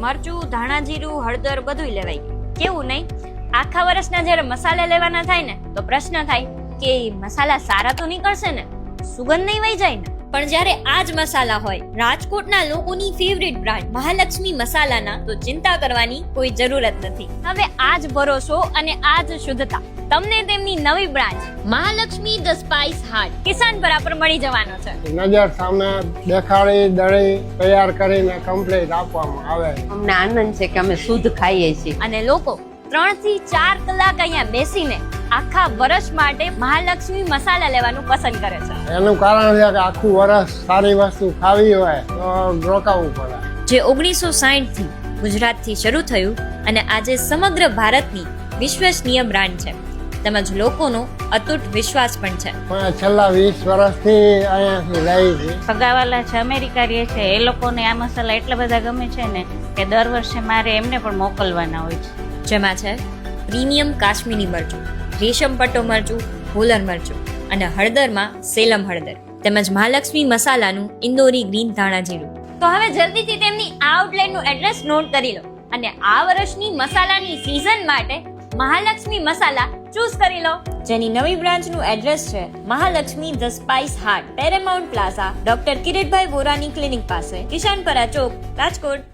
મરચું, ધાણા જીરું, હળદર બધુંય લેવાય. કેવું નહીં? આખા વર્ષના જ્યારે મસાલા લેવાના થાય ને તો પ્રશ્ન થાય કે મસાલા સારા તો નીકળશે ને, સુગંધ નહીં વહી જાય ને. પણ જ્યારે આ જ મસાલા હોય રાજકોટના લોકોની ફેવરિટ બ્રાન્ડ મહાલક્ષ્મી મસાલાના, તો ચિંતા કરવાની કોઈ જરૂરત નથી. હવે આ જ ભરોસો અને આ જ શુદ્ધતા તમને તેમની નવી branch Mahalakshmi the spice heart Kisanpara પર મળી જવાનો છે. નજર સામે દેખાડી દળી તૈયાર કરીને કમ્પ્લીટ આપવામાં આવે. અમને આનંદ છે કે અમે શુદ્ધ ખાઈએ છીએ અને લોકો 3 થી 4 કલાક અહીંયા બેસીને આખા વર્ષ માટે મહાલક્ષ્મી મસાલા લેવાનું પસંદ કરે છે. એનું કારણ છે કે આખું વર્ષ સારી વસ્તુ ખાવી હોય તો રોકાવું પડે. જે 1960 થી ગુજરાતથી શરૂ થયું અને આજે સમગ્ર ભારતની વિશ્વસનીય બ્રાન્ડ છે, તેમજ લોકોનો અતૂટ વિશ્વાસ પણ છે. પણ છેલ્લા 20 વર્ષથી અહીંયાથી લઈ છે. સગાવાલા છે, અમેરિકા રહે છે, એ લોકોને આ મસાલા એટલા બધા ગમે છે ને કે દર વર્ષે મારે એમને પણ મોકલવાના હોય છે. જેમાં છે પ્રીમિયમ કાશ્મીરી મરચું, રેશમ પટ્ટો મરચું, હોલર મરચું અને હળદરમાં સેલમ હળદર, તેમજ મહાલક્ષ્મી મસાલાનું ઇન્દોરી ગ્રીન ધાણા જીરું. તો હવે જલ્દીથી તેમની આ આઉટલેટનું એડ્રેસ નોટ કરી લો અને આ વર્ષની મસાલાની સીઝન માટે મહાલક્ષ્મી મસાલા ચૂઝ કરી લો, જેની નવી બ્રાન્ચનું એડ્રેસ છે Mahalaxmi the spice heart, paramount plaza, doctor Kiritbhai વોરાની ક્લિનિક પાસે, કિસાનપરા ચોક, રાજકોટ.